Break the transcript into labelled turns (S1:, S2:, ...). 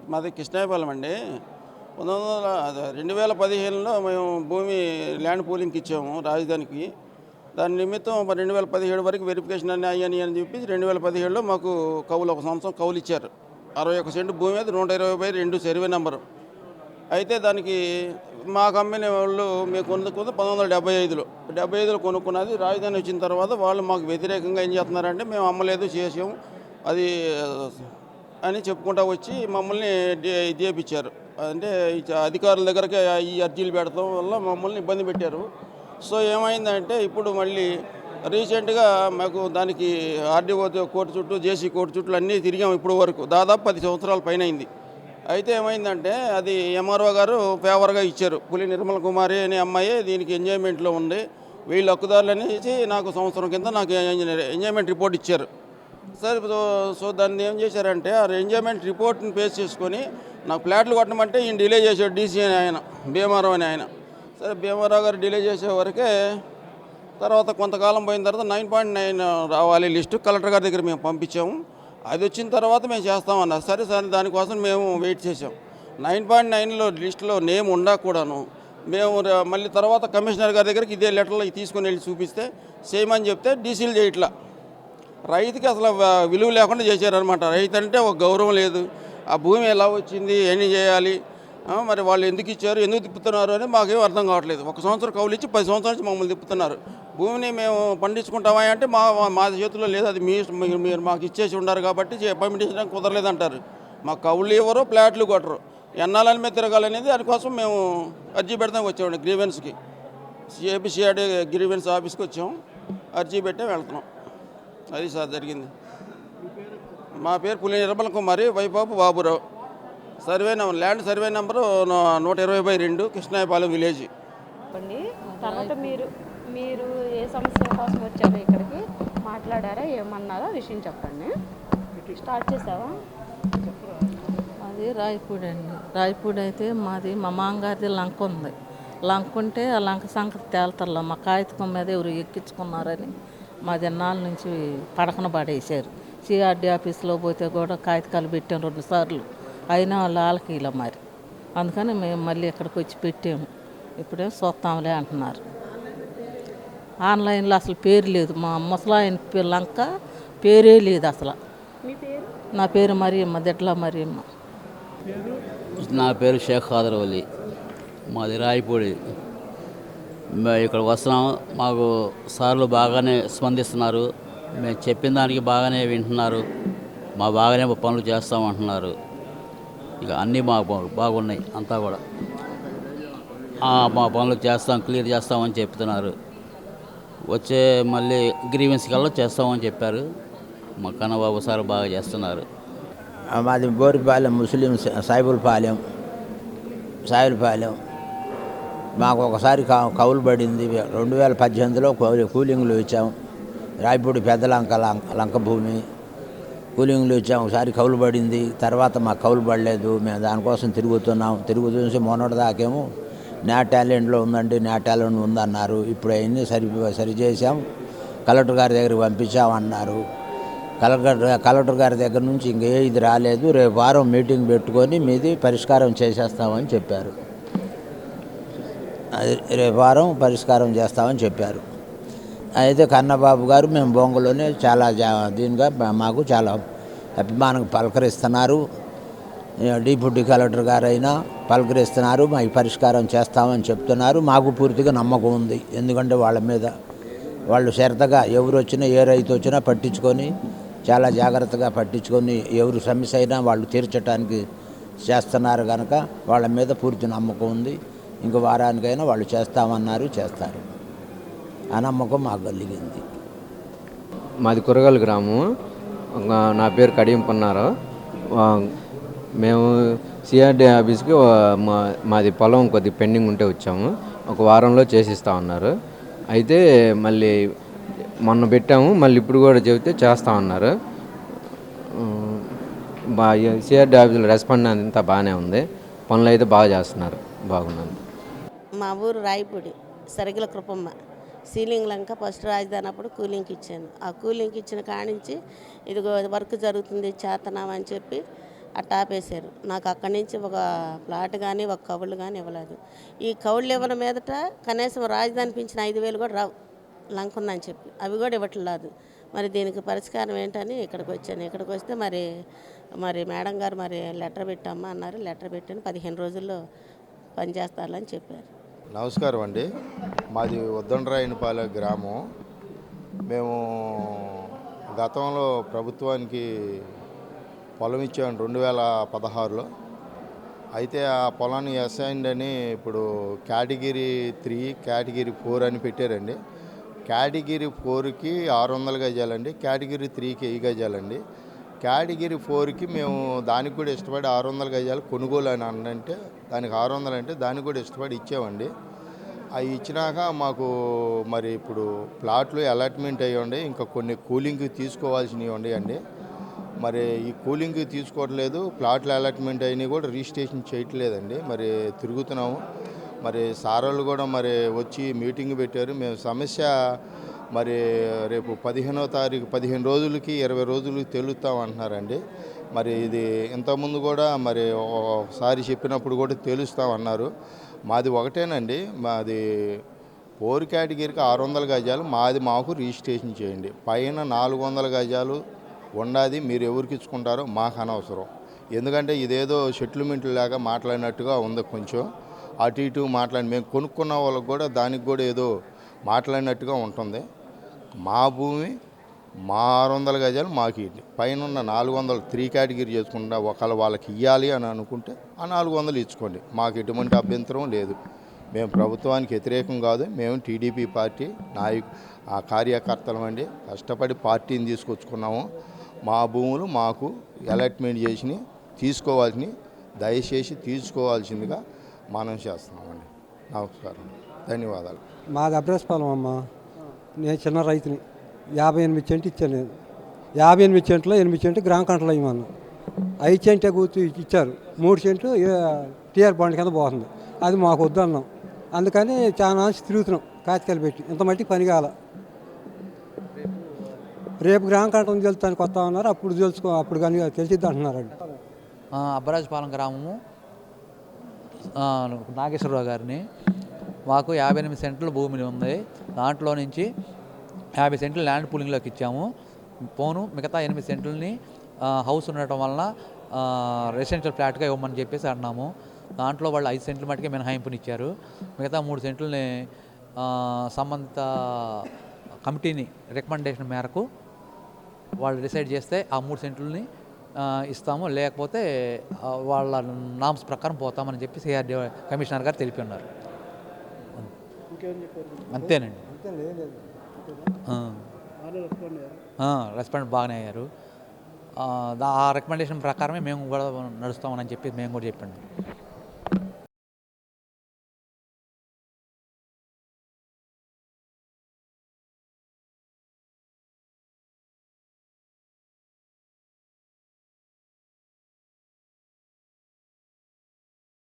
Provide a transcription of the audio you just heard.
S1: Sir మాది కృష్ణాయపాలెం అండి. 2015లో మేము భూమి ల్యాండ్ పూలింగ్కి ఇచ్చాము రాజధానికి. దాని నిమిత్తం 2017 వరకు వెరిఫికేషన్ అన్నీ అయ్యాని అని చెప్పి 2017లో మాకు కౌలు 1 సంవత్సరం కౌలు ఇచ్చారు. 61 సెంటు భూమి మీద 120/2 సర్వే నెంబరు. అయితే దానికి మా కంపెనీ వాళ్ళు మేము కొనుక్కుంది 1975లో కొనుక్కున్నది. రాజధాని వచ్చిన తర్వాత వాళ్ళు మాకు వ్యతిరేకంగా ఏం చేస్తున్నారంటే మేము అమ్మలేదు చేసాము అది అని చెప్పుకుంటూ వచ్చి మమ్మల్ని ఇది చేయించారు. అంటే అధికారుల దగ్గరికి ఈ అర్జీలు పెడతాం వల్ల మమ్మల్ని ఇబ్బంది పెట్టారు. సో ఏమైందంటే ఇప్పుడు మళ్ళీ రీసెంట్గా మాకు దానికి ఆర్డీఓ కోర్టు చుట్టూ జేసీ కోర్టు చుట్టూ అన్నీ తిరిగాము. ఇప్పుడు వరకు దాదాపు 10 సంవత్సరాల పైన అయింది. అయితే ఏమైందంటే అది ఎంఆర్ఓ గారు ఫేవర్గా ఇచ్చారు. పులి నిర్మల కుమారి అనే అమ్మాయి దీనికి ఎంజాయ్మెంట్లో ఉంది, వీళ్ళు హక్కుదారులు అనేసి నాకు సంవత్సరం కింద నాకు ఎంజాయ్మెంట్ రిపోర్ట్ ఇచ్చారు. సరే సో దాన్ని ఏం చేశారంటే ఆ ఎంజాయ్మెంట్ రిపోర్ట్ని బేస్ చేసుకొని నాకు ఫ్లాట్లు కొట్టమంటే ఈయన డిలే చేశాడు. డీసీ అని ఆయన, భీమారావు అని ఆయన. సరే భీమారావు గారు డిలే చేసే వరకే తర్వాత కొంతకాలం పోయిన తర్వాత 9.9 రావాలి లిస్టు కలెక్టర్ గారి దగ్గర మేము పంపించాము. అది వచ్చిన తర్వాత మేము చేస్తామన్నారు. సరే దానికోసం మేము వెయిట్ చేసాం. 9.9లో లిస్టులో నేమ్ ఉండా కూడాను మేము మళ్ళీ తర్వాత కమిషనర్ గారి దగ్గరికి ఇదే లెటర్లో తీసుకొని వెళ్ళి చూపిస్తే చేయమని చెప్తే డీసీలు చేయట్లా. రైతుకి అసలు విలువ లేకుండా చేశారనమాట. రైతు అంటే ఒక గౌరవం లేదు. ఆ భూమి ఎలా వచ్చింది, ఏం చేయాలి, మరి వాళ్ళు ఎందుకు ఇచ్చారు, ఎందుకు తిప్పుతున్నారు అని మాకేం అర్థం కావట్లేదు. 1 సంవత్సరం కౌలు ఇచ్చి 10 సంవత్సరాల నుంచి మమ్మల్ని తిప్పుతున్నారు. భూమిని మేము పండించుకుంటామా అంటే మా చేతిలో లేదు, అది మీరు మాకు ఇచ్చేసి ఉన్నారు కాబట్టి పండించడానికి కుదరలేదంటారు. మాకు కౌలు ఇవ్వరు, ఫ్లాట్లు కొట్టరు. ఎన్నాలని మీద తిరగాలనేది దానికోసం మేము అర్జీ పెడతాం వచ్చామండి గ్రీవెన్స్కి. ఏపీసీఆర్డీ గ్రీవెన్స్ ఆఫీస్కి వచ్చాము, అర్జీ పెట్టే వెళ్తున్నాం. అది సార్ జరిగింది. మా పేరు పులి నిర్మల కుమారి, వైబాబు Baburao. Land survey number 120/2 Krishnayapalem village.
S2: తర్వాత మీరు ఏ సమస్య కోసం వచ్చారో ఇక్కడికి మాట్లాడారా, ఏమన్నారా విషయం చెప్పండి. స్టార్ట్ చేసావా?
S3: అది రాయపూడి అండి. రాయపూడి అయితే మాది మా మామగారిది లంక ఉంది. లంక ఉంటే ఆ లంక సంగతి తేల్తర్లో మా కాగితం మీద ఎవరు ఎక్కించుకున్నారని మాది ఎన్నాళ్ళ నుంచి పడకన పడేసారు. సిఆర్డీ ఆఫీస్లో పోతే కూడా కాగితాలు పెట్టాం 2 సార్లు, అయినా వాళ్ళు ఆలకీలో మరి. అందుకని మేము మళ్ళీ ఇక్కడికి వచ్చి పెట్టాము. ఇప్పుడేం చూస్తాంలే అంటున్నారు. ఆన్లైన్లో అసలు పేరు లేదు. మా ముసలాయన లంక పేరే లేదు అసలు. నా పేరు మరియమ్మ, దిట్ల మరియమ్మ.
S4: నా పేరు షేక్ ఖాదర్ వలి, మాది రాయపూడి. ఇక్కడ వస్తున్నాం. మాకు సార్లు బాగానే స్పందిస్తున్నారు. మేము చెప్పిన దానికి బాగానే వింటున్నారు. బాగానే పనులు చేస్తామంటున్నారు. ఇక అన్నీ బాగున్నాయి అంతా కూడా. మా పనులు క్లియర్ చేస్తామని చెప్తున్నారు. వచ్చే మళ్ళీ గ్రీవెన్స్ కల్లా చేస్తామని చెప్పారు. మా కన్నబాబు సార్ బాగా చేస్తున్నారు.
S5: మాది బోరిపాలెం ముస్లిం సాయిబులపాలెం. మాకు ఒకసారి కౌలు పడింది. 2018లో కూలింగ్లు ఇచ్చాము. రాయపూడి పెద్ద లంక భూమి కూలింగ్లు ఇచ్చాము. ఒకసారి కౌలు పడింది, తర్వాత మాకు కౌలు పడలేదు. మేము దానికోసం తిరుగుతూసి మొన్నటి దాకేమో న్యాటాలెంట్లో ఉందండి, న్యాటాలెంట్ ఉందన్నారు. ఇప్పుడు అవన్నీ సరి చేసాం, కలెక్టర్ గారి దగ్గరికి పంపించామన్నారు. కలెక్టర్ గారి దగ్గర నుంచి ఇది రాలేదు. రేపు వారం మీటింగ్ పెట్టుకొని మీది పరిష్కారం చేసేస్తామని చెప్పారు. రేపు వారం పరిష్కారం చేస్తామని చెప్పారు. అయితే కన్నబాబు గారు మేము బొంగలోనే చాలా దీనిగా మాకు చాలా అభిమానంగా పలకరిస్తున్నారు. డిప్యూటీ కలెక్టర్ గారు అయినా పలకరిస్తున్నారు. మాకు పరిష్కారం చేస్తామని చెప్తున్నారు. మాకు పూర్తిగా నమ్మకం ఉంది. ఎందుకంటే వాళ్ళ మీద వాళ్ళు శ్రద్ధగా ఎవరు వచ్చినా, ఏ రైతు వచ్చినా పట్టించుకొని చాలా జాగ్రత్తగా పట్టించుకొని ఎవరు సమస్య అయినా వాళ్ళు తీర్చడానికి చేస్తున్నారు కనుక వాళ్ళ మీద పూర్తి నమ్మకం ఉంది. ఇంక వారానికైనా వాళ్ళు చేస్తామన్నారు, చేస్తారు. ఆ నమ్మకం మాకు కలిగింది.
S6: మాది కురగల్ గ్రామం. నా పేరు కడియం పన్నారు. మేము సిఆర్డీ ఆఫీస్కి మాది పొలం కొద్ది పెండింగ్ ఉంటే వచ్చాము. 1 వారంలో చేసిస్తా ఉన్నారు. అయితే మళ్ళీ మొన్న పెట్టాము, మళ్ళీ ఇప్పుడు కూడా చెబితే చేస్తా ఉన్నారు. సిఆర్డీ ఆఫీసులో రెస్పాండ్ అంతా బాగానే ఉంది. పనులు అయితే బాగా చేస్తున్నారు, బాగున్నాను.
S7: మా ఊరు రాయపూడి, సరిగిల కృపమ్మ. సీలింగ్ లంక ఫస్ట్ రాజధాని అప్పుడు కూలింగ్కి ఇచ్చాను. ఆ కూలింగ్కి ఇచ్చిన కానించి ఇదిగో వర్క్ జరుగుతుంది చేతనామని చెప్పి అట్ట ఆపేశారు. నాకు అక్కడి నుంచి ఒక ప్లాట్ కానీ ఒక కవుళ్ళు కానీ ఇవ్వలేదు. ఈ కవుళ్ళు ఇవ్వని మీదట కనీసం రాజధాని పింఛన్ 5,000 కూడా రావు లంక ఉందని చెప్పి, అవి కూడా ఇవ్వట్లేదు. మరి దీనికి పరిష్కారం ఏంటని ఇక్కడికి వచ్చాను. ఇక్కడికి వస్తే మరి మేడం గారు మరి లెటర్ పెట్టమ్మా అన్నారు. లెటర్ పెట్టాను, 15 రోజుల్లో పనిచేస్తారని చెప్పారు.
S8: నమస్కారం అండి. మాది ఉద్దండరాయనిపాలెం గ్రామం. మేము గతంలో ప్రభుత్వానికి పొలం ఇచ్చాము 2016లో. అయితే ఆ పొలాన్ని అసైన్డ్ అని ఇప్పుడు కేటగిరీ 3, కేటగిరీ 4 అని పెట్టారండి. కేటగిరీ 4కి 600 గజాలండి, కేటగిరీ 3కి 1000 గజాలండి. కేటగిరీ 4కి మేము దానికి కూడా ఇష్టపడి 600 గజాలు కొనుగోలు అని అంటే దానికి 600 అంటే దానికి కూడా ఇష్టపడి ఇచ్చామండి. అవి ఇచ్చినాక మాకు మరి ఇప్పుడు ప్లాట్లు అలాట్మెంట్ అయ్యండి, ఇంకా కొన్ని కూలింగ్కి తీసుకోవాల్సినవి ఉండి అండి. మరి ఈ కూలింగ్కి తీసుకోవట్లేదు, ప్లాట్లు అలాట్మెంట్ అయినవి కూడా రిజిస్ట్రేషన్ చేయట్లేదండి. మరి తిరుగుతున్నాము. మరి సారోళ్ళు కూడా మరి వచ్చి మీటింగ్ పెట్టారు. మేము సమస్య మరి రేపు 15వ తారీఖు 15 రోజులకి 20 రోజులకి తెలుస్తామంటున్నారండి. మరి ఇది ఇంతకుముందు కూడా మరి ఒకసారి చెప్పినప్పుడు కూడా తెలుస్తామన్నారు. మాది ఒకటేనండి, మాది 4 కేటగిరీకి 600 గజాలు మాకు రిజిస్ట్రేషన్ చేయండి. పైన 400 గజాలు ఉండాది, మీరు ఎవరికి ఇచ్చుకుంటారో మాకు అనవసరం. ఎందుకంటే ఇదేదో సెటిల్మెంట్ లాగా మాట్లాడినట్టుగా ఉంది. కొంచెం అటు ఇటు మేము కొనుక్కున్న వాళ్ళకి కూడా దానికి కూడా ఏదో మాట్లాడినట్టుగా ఉంటుంది. మా భూమి మా 600 గజాలు మాకు ఇవ్వండి. పైన ఉన్న 400 3 కేటగిరీ చేసుకుంటా ఒకవేళ వాళ్ళకి ఇవ్వాలి అని అనుకుంటే ఆ 400 ఇచ్చుకోండి, మాకు ఎటువంటి అభ్యంతరం లేదు. మేము ప్రభుత్వానికి వ్యతిరేకం కాదు. మేము టీడీపీ పార్టీ కార్యకర్తలం అండి. కష్టపడి పార్టీని తీసుకొచ్చుకున్నాము. మా భూములు మాకు అలాట్మెంట్ చేసి తీసుకోవాల్సినవి దయచేసి తీసుకోవాల్సిందిగా మనం చేస్తున్నామండి. నమస్కారం, ధన్యవాదాలు.
S9: మాది అబ్రస్పాలెం అమ్మ. నేను చిన్న రైతుని. 58 సెంట్లు ఇచ్చాను నేను. 58 సెంట్లో 8 సెంట్లు గ్రామ కంట్రోల్ అయ్యమన్నా. 5 సెంటే కూర్చు ఇచ్చారు. 3 సెంట్లు టీఆర్ బాండ్ కింద పోతుంది. అది మాకు వద్దన్నాం. అందుకని చాలా తిరుగుతున్నాం కాచికాయలు పెట్టి. ఇంత మట్టికి పని కాల. రేపు గ్రామ కంట్రోల్ తెలుస్తానికి వస్తా ఉన్నారు. అప్పుడు కానీ తెలిసిద్ది అంటున్నారండి.
S10: అబ్బరాజపాలెం గ్రామము, నాగేశ్వరరావు గారిని. మాకు 58 సెంట్ల భూమి ఉంది. దాంట్లో నుంచి 50 సెంట్లు ల్యాండ్ పూలింగ్లోకి ఇచ్చాము. మిగతా 8 సెంట్లని హౌస్ ఉండటం వలన రెసిడెన్షియల్ ఫ్లాట్గా ఇవ్వమని చెప్పేసి అన్నాము. దాంట్లో వాళ్ళు 5 సెంట్ల మట్టుకే మినహాయింపునిచ్చారు. మిగతా 3 సెంట్లని సంబంధిత కమిటీని రికమెండేషన్ మేరకు వాళ్ళు డిసైడ్ చేస్తే ఆ 3 సెంట్లని ఇస్తాము, లేకపోతే వాళ్ళ నామ్స్ ప్రకారం పోతామని చెప్పి సిఆర్డీ కమిషనర్ గారు తెలిపి ఉన్నారు. అంతేనండి. రెస్పాండ్ బాగానే అయ్యారు. ఆ రికమెండేషన్ ప్రకారమే మేము కూడా నడుస్తామని చెప్పి మేము కూడా చెప్పాను.